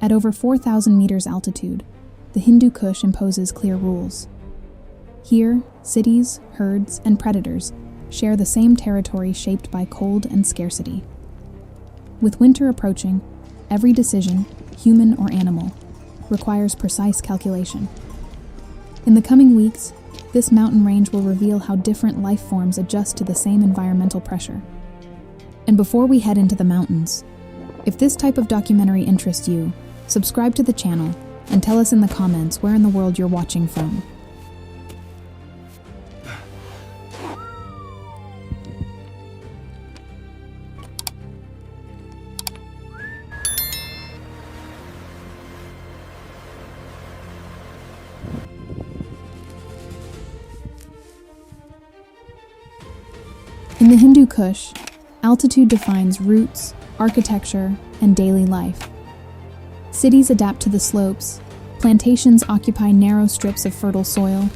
At over 4,000 meters altitude, the Hindu Kush imposes clear rules. Here, cities, herds, and predators share the same territory shaped by cold and scarcity. With winter approaching, every decision, human or animal, requires precise calculation. In the coming weeks, this mountain range will reveal how different life forms adjust to the same environmental pressure. And before we head into the mountains, if this type of documentary interests you, subscribe to the channel and tell us in the comments where in the world you're watching from. In the Hindu Kush, altitude defines routes, architecture, and daily life. Cities adapt to the slopes, plantations occupy narrow strips of fertile soil,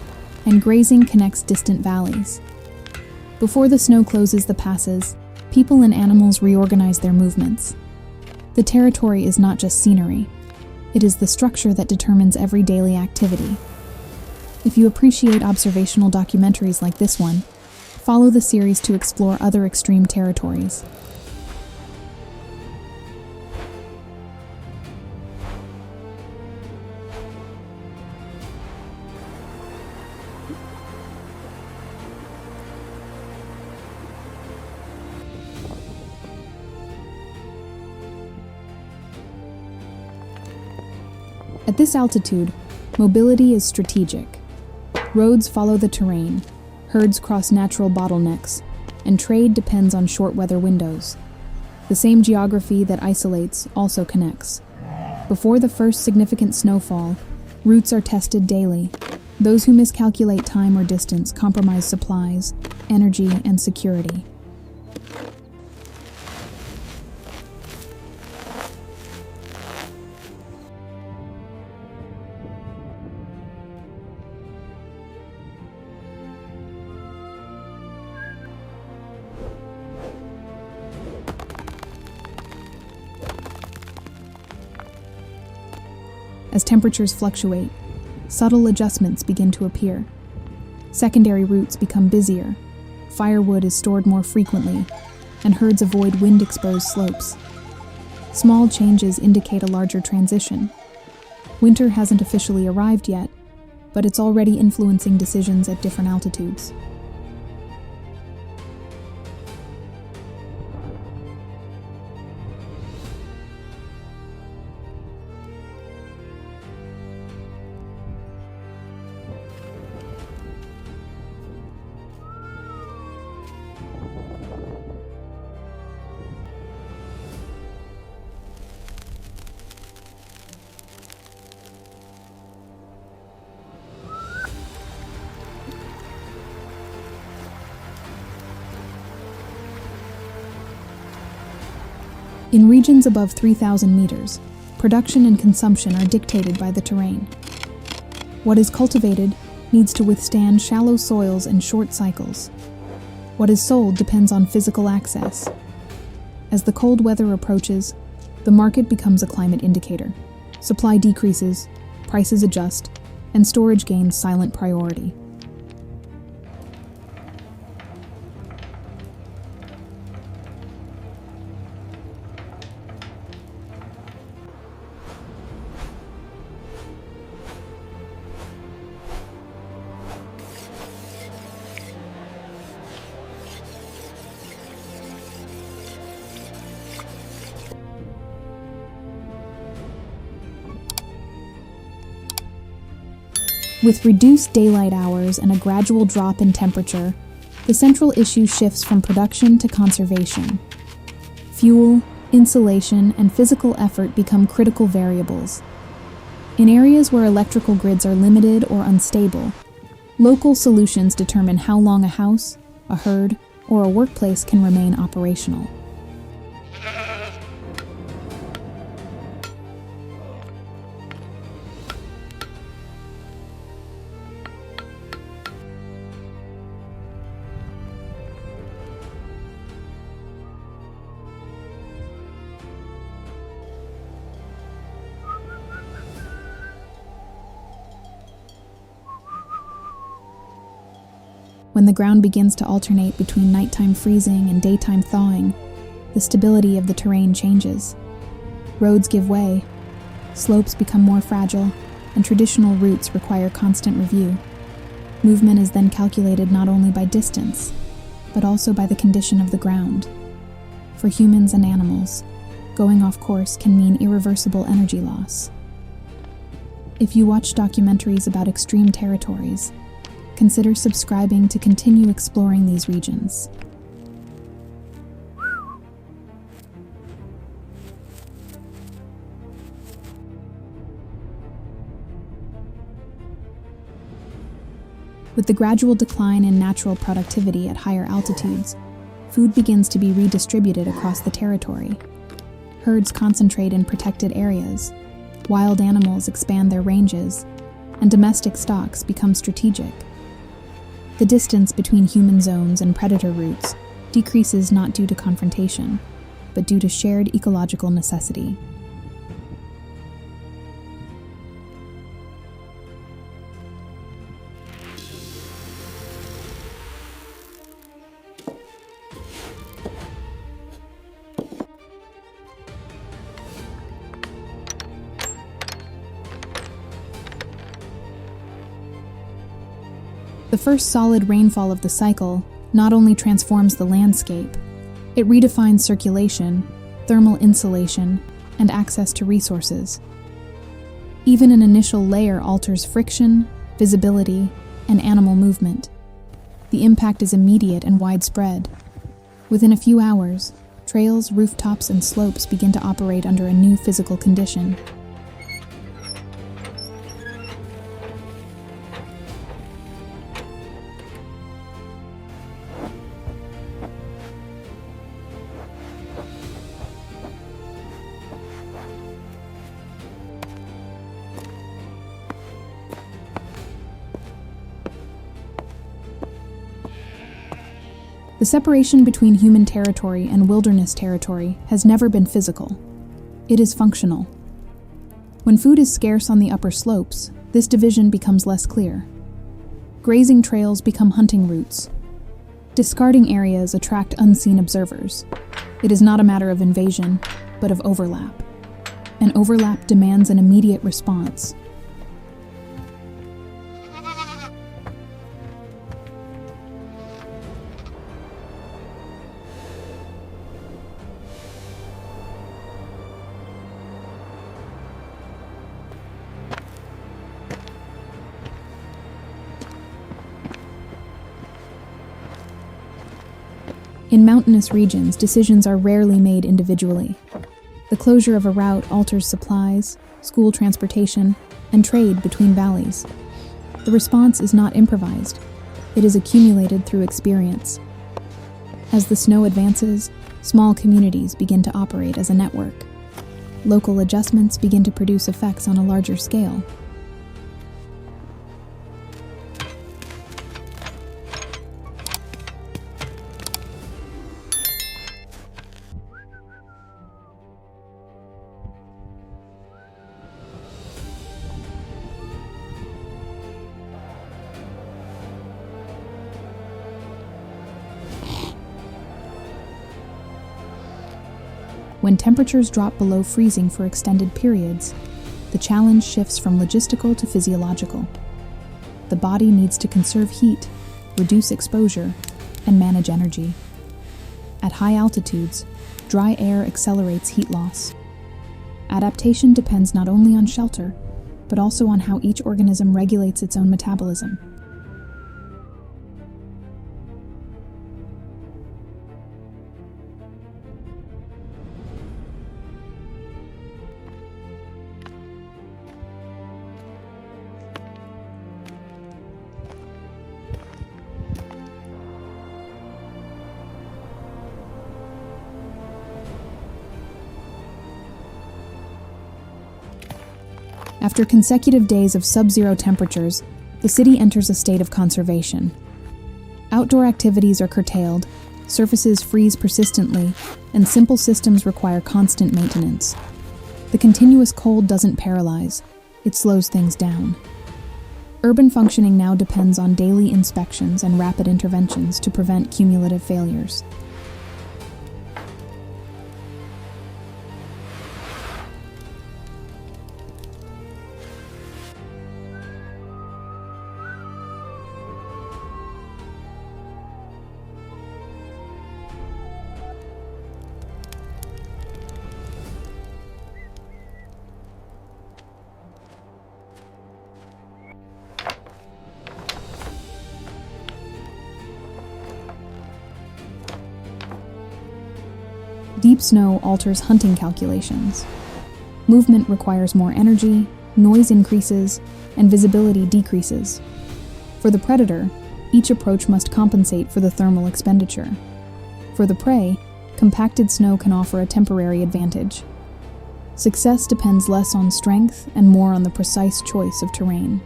and grazing connects distant valleys. Before the snow closes the passes, people and animals reorganize their movements. The territory is not just scenery, it is the structure that determines every daily activity. If you appreciate observational documentaries like this one, follow the series to explore other extreme territories. At this altitude, mobility is strategic. Roads follow the terrain, herds cross natural bottlenecks, and trade depends on short weather windows. The same geography that isolates also connects. Before the first significant snowfall, routes are tested daily. Those who miscalculate time or distance compromise supplies, energy, and security. As temperatures fluctuate, subtle adjustments begin to appear. Secondary routes become busier, firewood is stored more frequently, and herds avoid wind-exposed slopes. Small changes indicate a larger transition. Winter hasn't officially arrived yet, but it's already influencing decisions at different altitudes. In regions above 3,000 meters, production and consumption are dictated by the terrain. What is cultivated needs to withstand shallow soils and short cycles. What is sold depends on physical access. As the cold weather approaches, the market becomes a climate indicator. Supply decreases, prices adjust, and storage gains silent priority. With reduced daylight hours and a gradual drop in temperature, the central issue shifts from production to conservation. Fuel, insulation, and physical effort become critical variables. In areas where electrical grids are limited or unstable, local solutions determine how long a house, a herd, or a workplace can remain operational. When the ground begins to alternate between nighttime freezing and daytime thawing, the stability of the terrain changes. Roads give way, slopes become more fragile, and traditional routes require constant review. Movement is then calculated not only by distance, but also by the condition of the ground. For humans and animals, going off course can mean irreversible energy loss. If you watch documentaries about extreme territories, consider subscribing to continue exploring these regions. With the gradual decline in natural productivity at higher altitudes, food begins to be redistributed across the territory. Herds concentrate in protected areas, wild animals expand their ranges, and domestic stocks become strategic. The distance between human zones and predator routes decreases not due to confrontation, but due to shared ecological necessity. The first solid rainfall of the cycle not only transforms the landscape, it redefines circulation, thermal insulation, and access to resources. Even an initial layer alters friction, visibility, and animal movement. The impact is immediate and widespread. Within a few hours, trails, rooftops, and slopes begin to operate under a new physical condition. The separation between human territory and wilderness territory has never been physical. It is functional. When food is scarce on the upper slopes, this division becomes less clear. Grazing trails become hunting routes. Discarding areas attract unseen observers. It is not a matter of invasion, but of overlap. And overlap demands an immediate response. In mountainous regions, decisions are rarely made individually. The closure of a route alters supplies, school transportation, and trade between valleys. The response is not improvised. It is accumulated through experience. As the snow advances, small communities begin to operate as a network. Local adjustments begin to produce effects on a larger scale. When temperatures drop below freezing for extended periods, the challenge shifts from logistical to physiological. The body needs to conserve heat, reduce exposure, and manage energy. At high altitudes, dry air accelerates heat loss. Adaptation depends not only on shelter, but also on how each organism regulates its own metabolism. After consecutive days of sub-zero temperatures, the city enters a state of conservation. Outdoor activities are curtailed, surfaces freeze persistently, and simple systems require constant maintenance. The continuous cold doesn't paralyze, it slows things down. Urban functioning now depends on daily inspections and rapid interventions to prevent cumulative failures. Deep snow alters hunting calculations. Movement requires more energy, noise increases, and visibility decreases. For the predator, each approach must compensate for the thermal expenditure. For the prey, compacted snow can offer a temporary advantage. Success depends less on strength and more on the precise choice of terrain.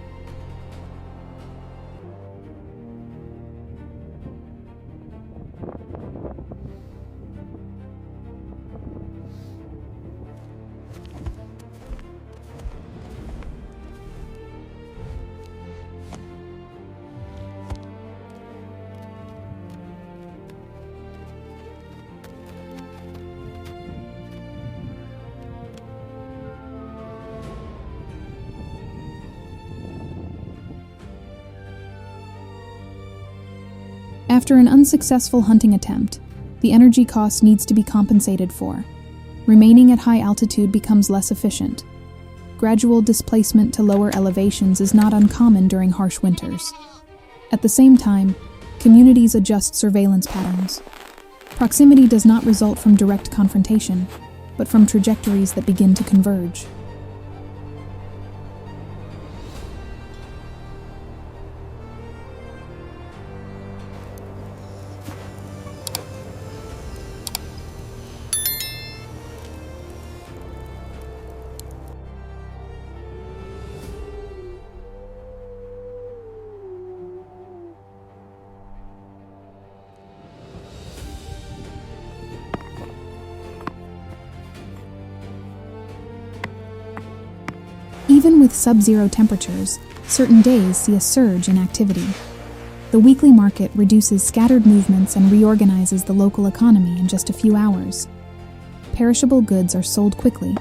After an unsuccessful hunting attempt, the energy cost needs to be compensated for. Remaining at high altitude becomes less efficient. Gradual displacement to lower elevations is not uncommon during harsh winters. At the same time, communities adjust surveillance patterns. Proximity does not result from direct confrontation, but from trajectories that begin to converge. Even with sub-zero temperatures, certain days see a surge in activity. The weekly market reduces scattered movements and reorganizes the local economy in just a few hours. Perishable goods are sold quickly,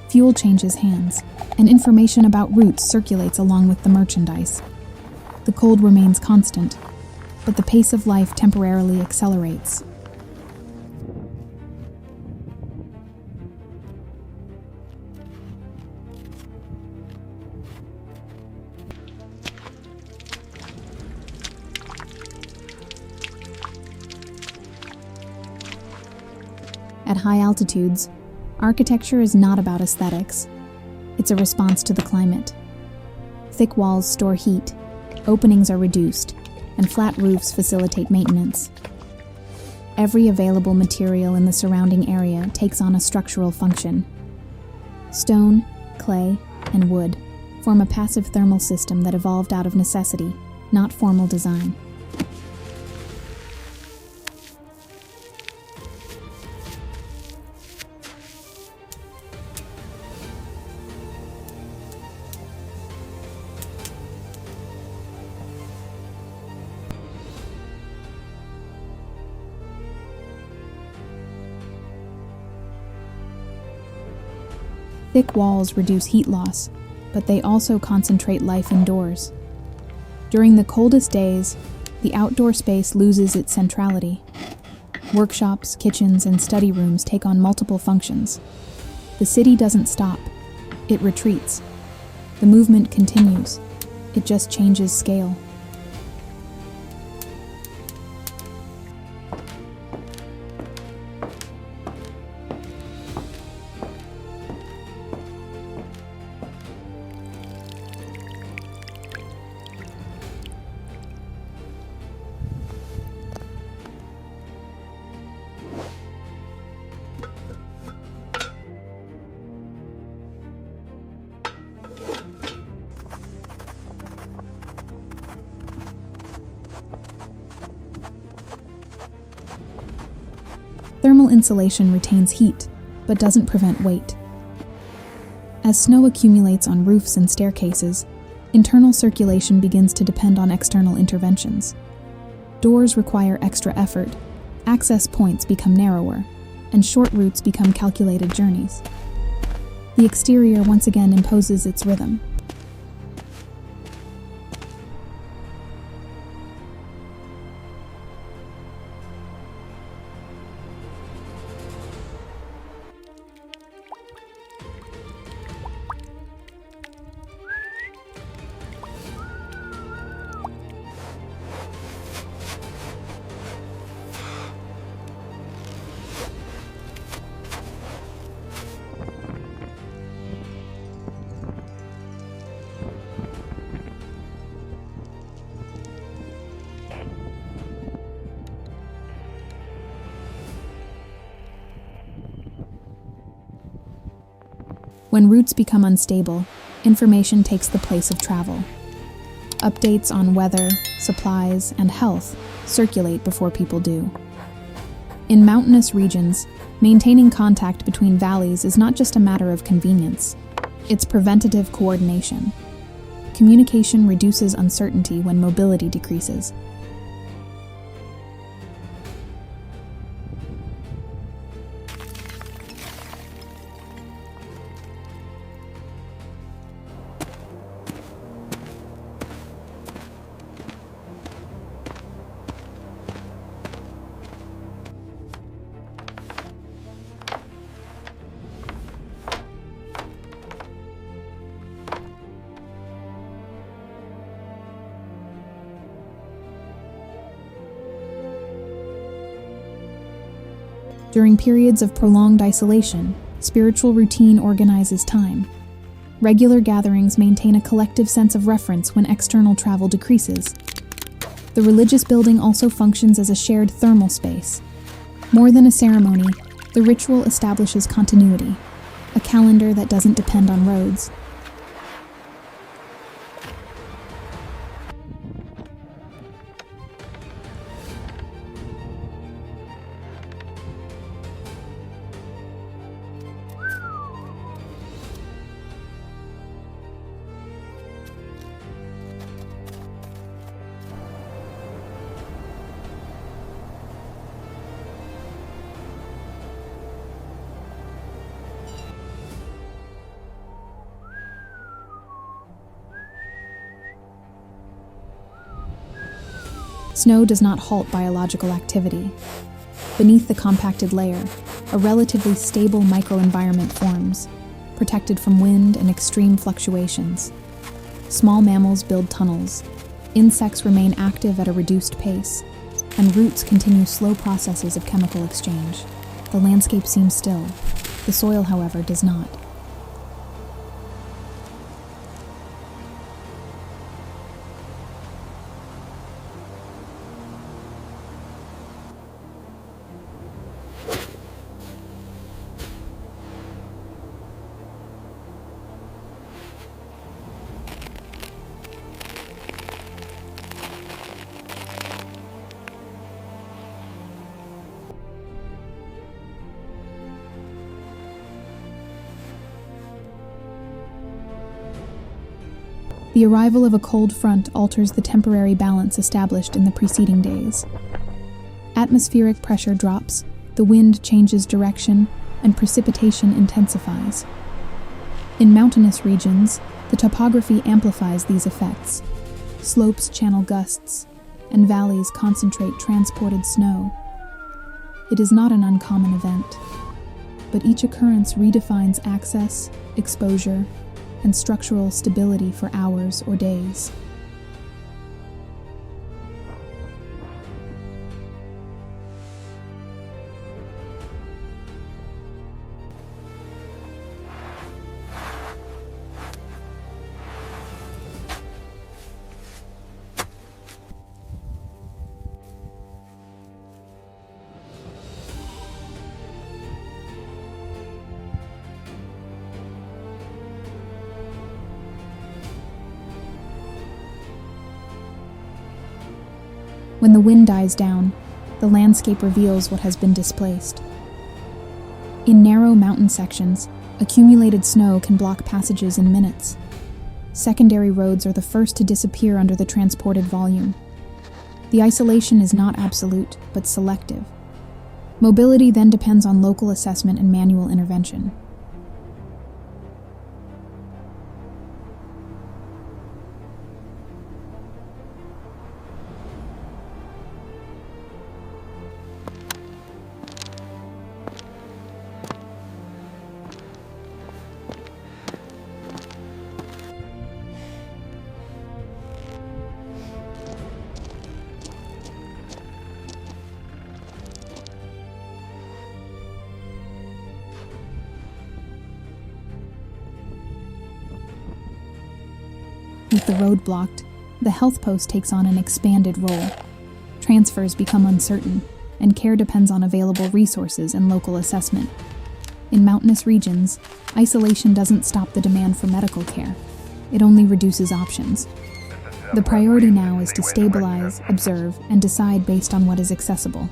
fuel changes hands, and information about routes circulates along with the merchandise. The cold remains constant, but the pace of life temporarily accelerates. At high altitudes, architecture is not about aesthetics. It's a response to the climate. Thick walls store heat, openings are reduced, and flat roofs facilitate maintenance. Every available material in the surrounding area takes on a structural function. Stone, clay, and wood form a passive thermal system that evolved out of necessity, not formal design. Thick walls reduce heat loss, but they also concentrate life indoors. During the coldest days, the outdoor space loses its centrality. Workshops, kitchens, and study rooms take on multiple functions. The city doesn't stop, it retreats. The movement continues, it just changes scale. Thermal insulation retains heat, but doesn't prevent weight. As snow accumulates on roofs and staircases, Internal circulation begins to depend on external interventions. Doors require extra effort, access points become narrower, and short routes become calculated journeys. The exterior once again imposes its rhythm. When routes become unstable, information takes the place of travel. Updates on weather, supplies, and health circulate before people do. In mountainous regions, maintaining contact between valleys is not just a matter of convenience, it's preventative coordination. Communication reduces uncertainty when mobility decreases. During periods of prolonged isolation, spiritual routine organizes time. Regular gatherings maintain a collective sense of reference when external travel decreases. The religious building also functions as a shared thermal space. More than a ceremony, the ritual establishes continuity, a calendar that doesn't depend on roads. Snow does not halt biological activity. Beneath the compacted layer, a relatively stable microenvironment forms, protected from wind and extreme fluctuations. Small mammals build tunnels, insects remain active at a reduced pace, and roots continue slow processes of chemical exchange. The landscape seems still. The soil, however, does not. The arrival of a cold front alters the temporary balance established in the preceding days. Atmospheric pressure drops, the wind changes direction, and precipitation intensifies. In mountainous regions, the topography amplifies these effects. Slopes channel gusts, and valleys concentrate transported snow. It is not an uncommon event, but each occurrence redefines access, exposure, and structural stability for hours or days. When the wind dies down, the landscape reveals what has been displaced. In narrow mountain sections, accumulated snow can block passages in minutes. Secondary roads are the first to disappear under the transported volume. The isolation is not absolute, but selective. Mobility then depends on local assessment and manual intervention. With the road blocked, the health post takes on an expanded role. Transfers become uncertain, and care depends on available resources and local assessment. In mountainous regions, isolation doesn't stop the demand for medical care. It only reduces options. The priority now is to stabilize, observe, and decide based on what is accessible.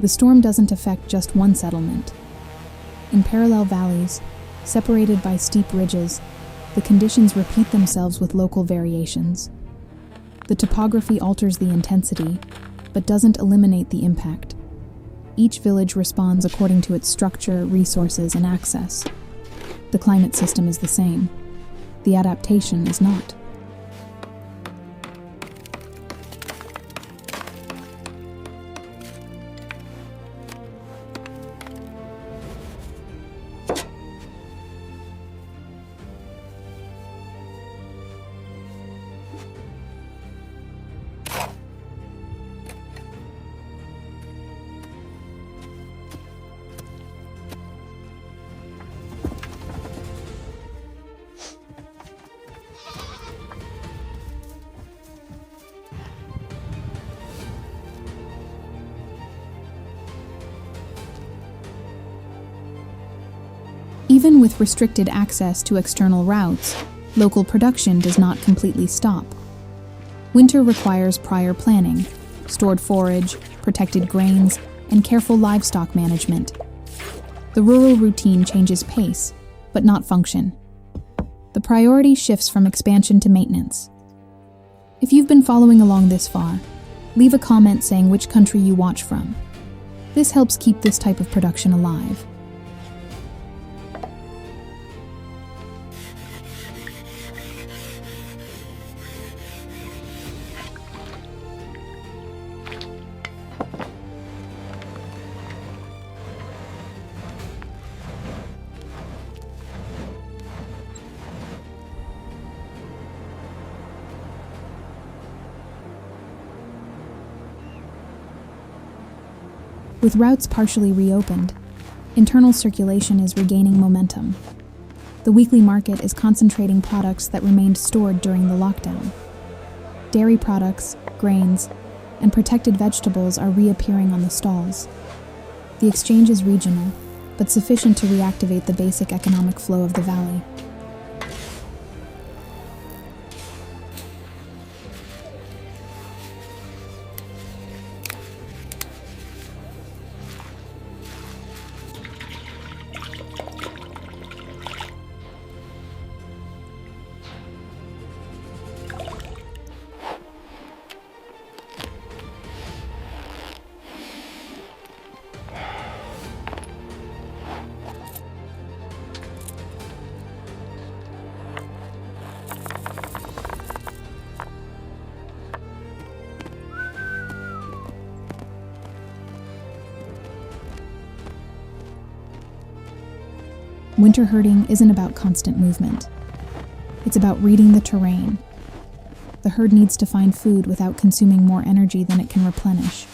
The storm doesn't affect just one settlement. In parallel valleys, separated by steep ridges, the conditions repeat themselves with local variations. The topography alters the intensity, but doesn't eliminate the impact. Each village responds according to its structure, resources, and access. The climate system is the same. The adaptation is not. Even with restricted access to external routes, local production does not completely stop. Winter requires prior planning, stored forage, protected grains, and careful livestock management. The rural routine changes pace, but not function. The priority shifts from expansion to maintenance. If you've been following along this far, leave a comment saying which country you watch from. This helps keep this type of production alive. With routes partially reopened, internal circulation is regaining momentum. The weekly market is concentrating products that remained stored during the lockdown. Dairy products, grains, and protected vegetables are reappearing on the stalls. The exchange is regional, but sufficient to reactivate the basic economic flow of the valley. Winter herding isn't about constant movement. It's about reading the terrain. the herd needs to find food without consuming more energy than it can replenish.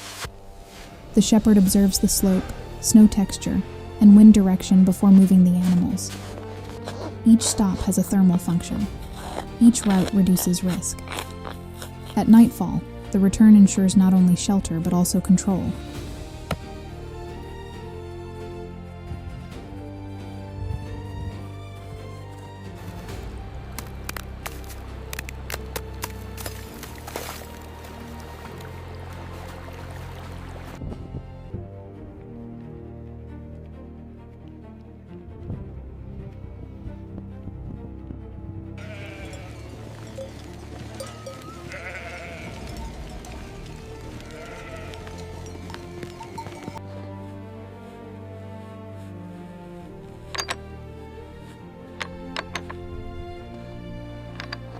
The shepherd observes the slope, snow texture, and wind direction before moving the animals. Each stop has a thermal function. Each route reduces risk. At nightfall, the return ensures not only shelter but also control.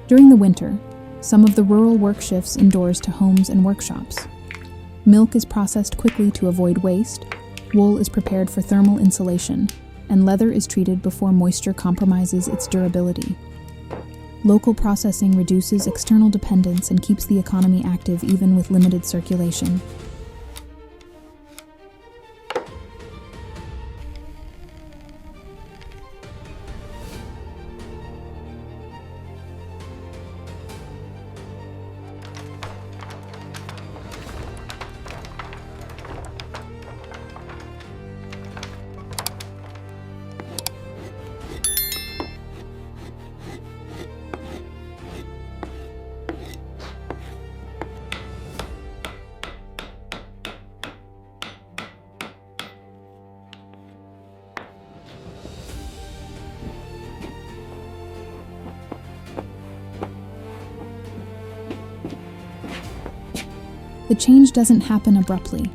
During the winter, some of the rural work shifts indoors to homes and workshops. Milk is processed quickly to avoid waste, wool is prepared for thermal insulation, and leather is treated before moisture compromises its durability. Local processing reduces external dependence and keeps the economy active even with limited circulation. The change doesn't happen abruptly.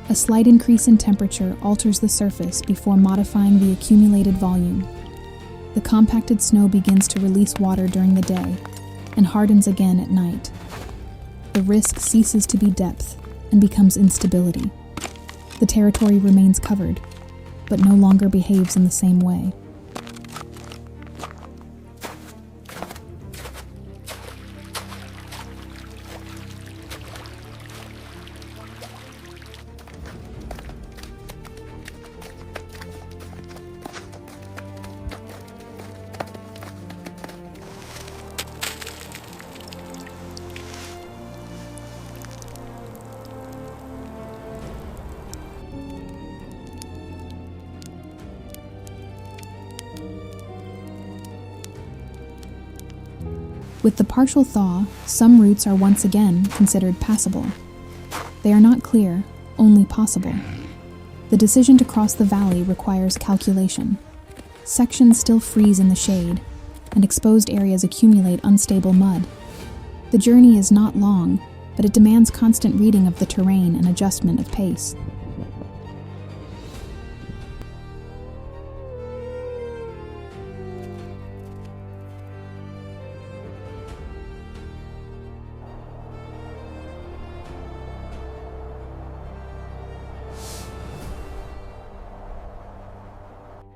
A slight increase in temperature alters the surface before modifying the accumulated volume. The compacted snow begins to release water during the day and hardens again at night. The risk ceases to be depth and becomes instability. The territory remains covered, but no longer behaves in the same way. With the partial thaw, some routes are once again considered passable. They are not clear, only possible. The decision to cross the valley requires calculation. Sections still freeze in the shade, and exposed areas accumulate unstable mud. The journey is not long, but it demands constant reading of the terrain and adjustment of pace.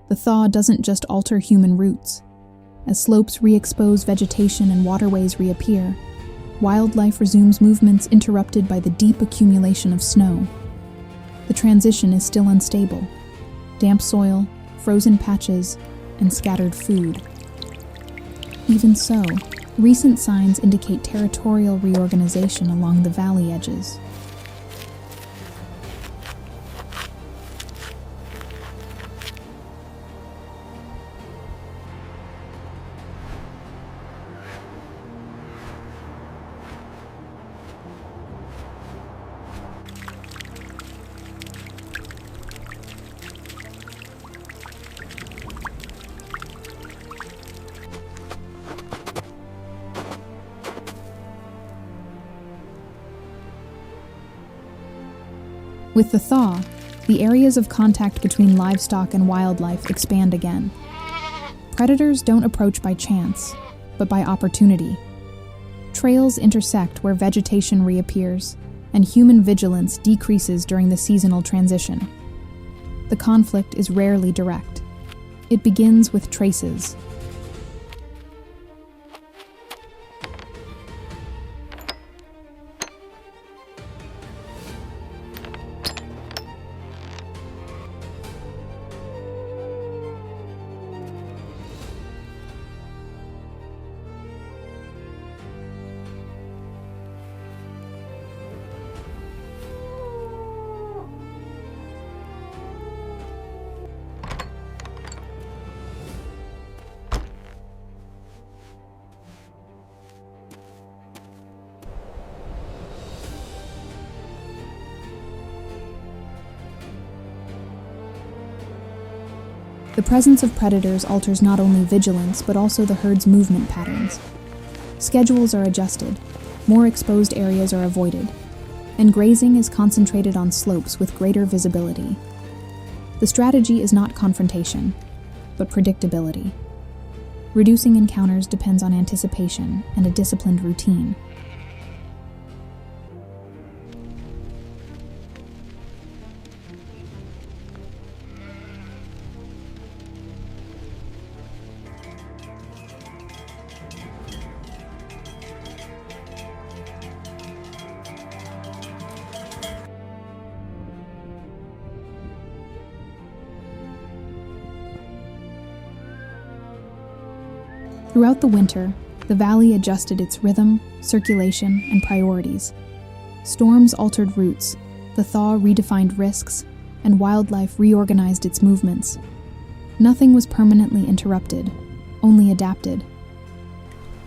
The thaw doesn't just alter human routes. As slopes re-expose vegetation and waterways reappear, wildlife resumes movements interrupted by the deep accumulation of snow. The transition is still unstable. Damp soil, frozen patches, and scattered food. Even so, recent signs indicate territorial reorganization along the valley edges. With the thaw, the areas of contact between livestock and wildlife expand again. Predators don't approach by chance, but by opportunity. Trails intersect where vegetation reappears, and human vigilance decreases during the seasonal transition. The conflict is rarely direct. It begins with traces. The presence of predators alters not only vigilance, but also the herd's movement patterns. Schedules are adjusted, more exposed areas are avoided, and grazing is concentrated on slopes with greater visibility. The strategy is not confrontation, but predictability. Reducing encounters depends on anticipation and a disciplined routine. Throughout the winter, the valley adjusted its rhythm, circulation, and priorities. Storms altered routes, the thaw redefined risks, and wildlife reorganized its movements. Nothing was permanently interrupted, only adapted.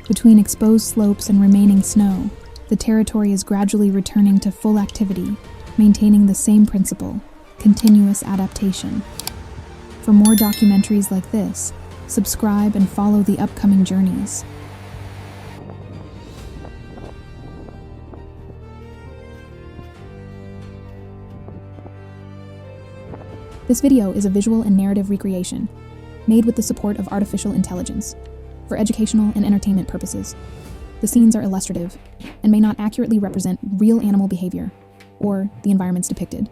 Between exposed slopes and remaining snow, the territory is gradually returning to full activity, maintaining the same principle: continuous adaptation. For more documentaries like this, subscribe and follow the upcoming journeys. This video is a visual and narrative recreation, made with the support of artificial intelligence, for educational and entertainment purposes. The scenes are illustrative and may not accurately represent real animal behavior or the environments depicted.